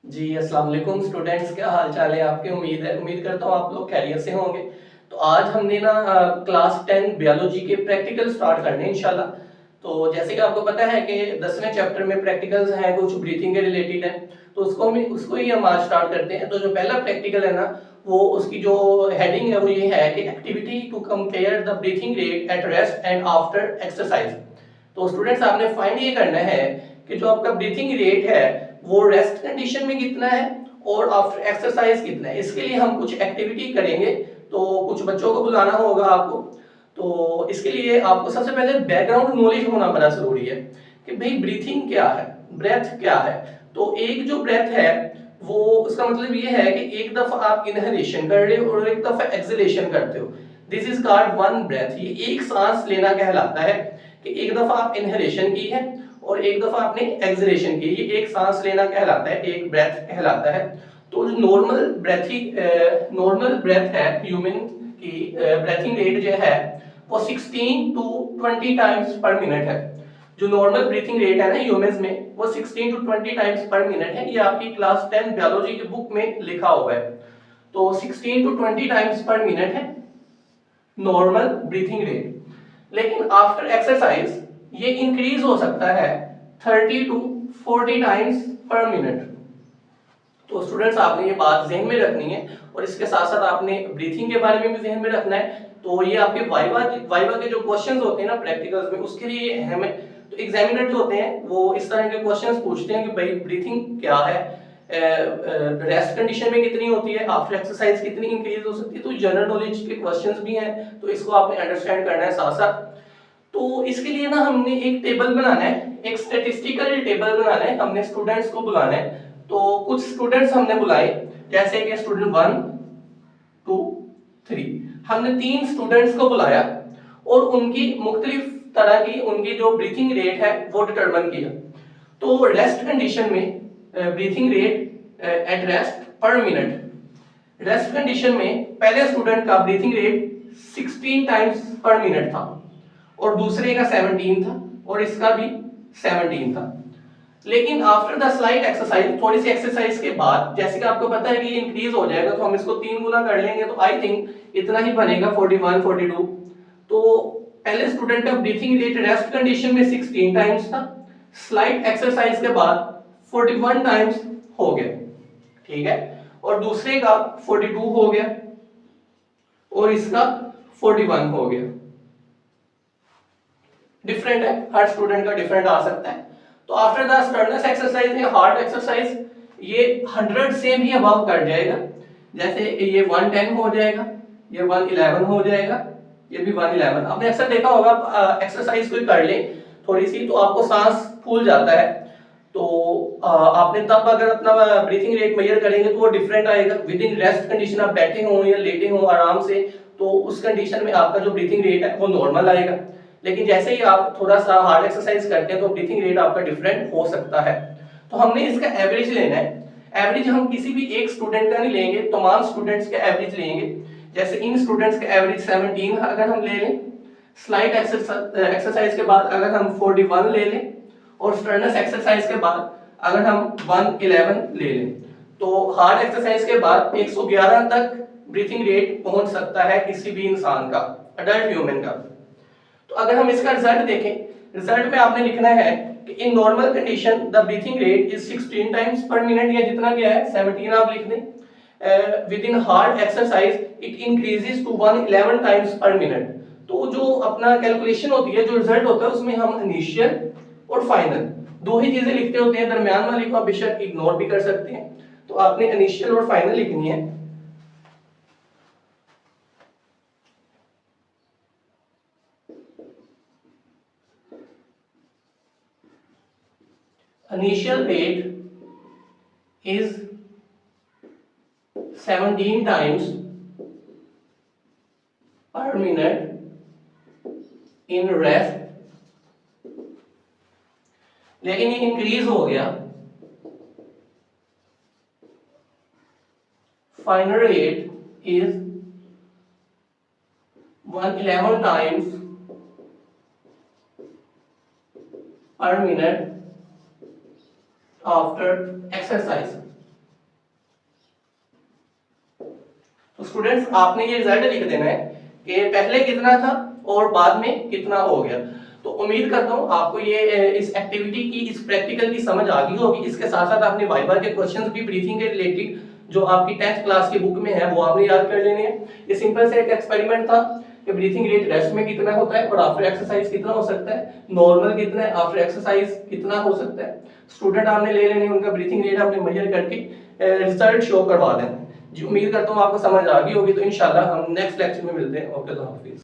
जी, अस्सलाम वालेकुम स्टूडेंट्स, क्या हाल चाल है आपके। उम्मीद करता हूँ आप लोग खैरियत से होंगे। तो आज हमने ना क्लास 10 बायोलॉजी के प्रैक्टिकल स्टार्ट करने हैं इंशाल्लाह। तो जैसे कि आपको पता है कि 10वें चैप्टर में प्रैक्टिकल्स हैं, कुछ ब्रीथिंग के रिलेटेड है, तो उसको ही हम आज स्टार्ट करते हैं। तो जो पहला प्रैक्टिकल है ना, वो उसकी जो हेडिंग है वो ये है कि activity to compare the breathing rate at rest and after exercise. तो स्टूडेंट्स आपने फाइंड ये करना है कि जो आपका ब्रीथिंग रेट है वो रेस्ट कंडीशन में कितना है और आफ्टर एक्सरसाइज कितना है। इसके लिए हम कुछ एक्टिविटी करेंगे, तो कुछ बच्चों को बुलाना होगा आपको। तो इसके लिए आपको सबसे पहले बैकग्राउंड नॉलेज होना बड़ा जरूरी है कि भाई ब्रीथिंग क्या है, ब्रेथ क्या है। तो एक जो ब्रेथ है वो उसका मतलब ये है कि एक दफा आप इनहेलेशन कर रहे हो और एक दफा एक्सहेलेशन करते हो। This is called one breath. ये एक सांस लेना कहलाता है कि एक दफा आप इनहेलेशन की है और एक दफा आपने एक्सहेलेशन की, ये एक सांस लेना कहलाता है, एक ब्रेथ कहलाता है। तो जो नॉर्मल ब्रेथ है ह्यूमन की, ब्रेथिंग रेट जो है वो 16 टू 20 टाइम्स पर मिनट है। जो नॉर्मल ब्रीथिंग रेट है ना ह्यूमंस में, वो 16 टू 20 टाइम्स पर मिनट है। ये आपकी क्लास 10 बायोलॉजी की बुक में लिखा हुआ है। तो 16 टू 20 टाइम्स पर मिनट है नॉर्मल ब्रीथिंग रेट। लेकिन आफ्टर एक्सरसाइज ये इंक्रीज हो सकता है 30 टू 40 टाइम्स पर मिनट। तो स्टूडेंट्स आपने ये बात ध्यान में रखनी है और इसके साथ साथ आपने ब्रीथिंग के बारे में भी ध्यान में रखना है। तो ये आपके वाइवा के जो क्वेश्चंस होते हैं ना प्रैक्टिकल्स में, उसके लिए अहम है। तो एग्जामिनर जो होते हैं वो इस तरह के क्वेश्चंस पूछते हैं कि भाई ब्रीथिंग क्या है, रेस्ट कंडीशन में कितनी होती है, आफ्टर एक्सरसाइज कितनी इंक्रीज हो सकती है। तो जनरल नॉलेज के क्वेश्चंस भी हैं, तो इसको आपने अंडरस्टैंड करना है साथ साथ। तो इसके लिए ना हमने एक टेबल बनाना है, एक स्टैटिस्टिकल टेबल बनाना है, हमने स्टूडेंट्स को बुलाना है। तो कुछ स्टूडेंट्स हमने बुलाए, जैसे कि स्टूडेंट 1 2 3, हमने 3 स्टूडेंट्स को बुलाया और उनकी मुख्तलिफ तरह की उनकी जो ब्रीथिंग रेट है वो डिटरमाइन किया। तो रेस्ट कंडीशन में ब्रीथिंग रेट एट रेस्ट पर मिनट, रेस्ट कंडीशन में पहले स्टूडेंट का breathing rate 16 times per minute था और दूसरे का 17 था और इसका भी 17 था। लेकिन आफ्टर द स्लाइट एक्सरसाइज, थोड़ी सी एक्सरसाइज के बाद, जैसे कि आपको पता है कि ये इंक्रीज हो जाएगा, तो हम इसको 3 गुना कर लेंगे, तो आई थिंक इतना ही बनेगा 41 42। तो पहले स्टूडेंट का ब्रीथिंग रेट रेस्ट कंडीशन में 16 टाइम्स था, स्लाइट एक्सरसाइज के बाद 41 टाइम्स हो गया, ठीक है। और दूसरे का 42 हो गया और इसका 41 हो गया। डिफरेंट है, हर स्टूडेंट का डिफरेंट आ सकता है। तो आफ्टर द स्टर्नस एक्सरसाइज या हार्ड एक्सरसाइज ये 100 से भी अबव कर जाएगा। जैसे ये 110 हो जाएगा, ये 111 हो जाएगा, ये भी 111। आपने अक्सर देखा होगा एक्सरसाइज कोई कर ले थोड़ी सी तो आपको सांस फूल जाता है। तो आपने तब अगर अपना ब्रीथिंग रेट मेजर करेंगे तो वो डिफरेंट आएगा। विद इन रेस्ट कंडीशन आप बैठे हो या लेटे हो आराम से, तो उस कंडीशन में आपका जो ब्रीथिंग रेट है वो नॉर्मल आएगा। लेकिन जैसे ही आप थोड़ा सा हार्ड एक्सरसाइज करते हैं तो ब्रीथिंग रेट आपका डिफरेंट हो सकता है। तो हमने इसका एवरेज लेना है। एवरेज हम किसी भी एक स्टूडेंट का नहीं लेंगे, तमाम स्टूडेंट्स का एवरेज लेंगे। जैसे इन स्टूडेंट्स का एवरेज 17 अगर हम ले लें, स्लाइट एक्सरसाइज के बाद अगर हम 41 ले लें और स्टर्नस एक्सरसाइज के बाद अगर हम 111 ले लें, तो हार्ड एक्सरसाइज के बाद 111 तक ब्रीथिंग रेट पहुंच सकता है किसी भी इंसान का, अडल्ट ह्यूमन का। तो अगर हम इसका रिजल्ट देखें, रिजल्ट में आपने लिखना है कि in normal condition the breathing rate is 16 times per minute, या जितना क्या है 17 आप लिख दें। Within hard exercise it increases to 111 times per minute. तो जो अपना कैलकुलेशन होती है, जो रिजल्ट होता है, उसमें हम इनिशियल और फाइनल दो ही चीजें लिखते होते हैं। दरमियान वाली को आप बेशक इग्नोर भी कर सकते हैं। तो आपने इनिशियल और फाइनल लिखनी है। Initial rate is 17 times per minute in rest, लेकिन ये इंक्रीज हो गया। Final rate is 111 times per minute after exercise. तो स्टूडेंट्स आपने ये रिजल्ट लिख देना है कि पहले कितना था और बाद में कितना हो गया। तो उम्मीद करता हूँ आपको ये इस एक्टिविटी की, इस प्रैक्टिकल की समझ आ गई होगी। इसके साथ साथ आपने वाइवा के क्वेश्चंस भी ब्रीथिंग के रिलेटेड जो आपकी 10th क्लास की बुक में है वो आपने याद कर लेने हैं। ये सिंपल से एक एक्सपेरिमेंट था कि ब्रीथिंग रेट रेस्ट में कितना होता है और आफ्टर एक्सरसाइज कितना हो सकता है, नॉर्मल कितना है, आफ्टर एक्सरसाइज कितना हो सकता है। स्टूडेंट आपने ले लेने, उनका ब्रीथिंग रेट आपने मेजर करके रिजल्ट शो करवा देना। जी उम्मीद करता हूँ आपको समझ आ गई होगी। तो इंशाल्लाह हम नेक्स्ट लेक्चर में मिलते हैं। ओके, अल्लाह हाफिज।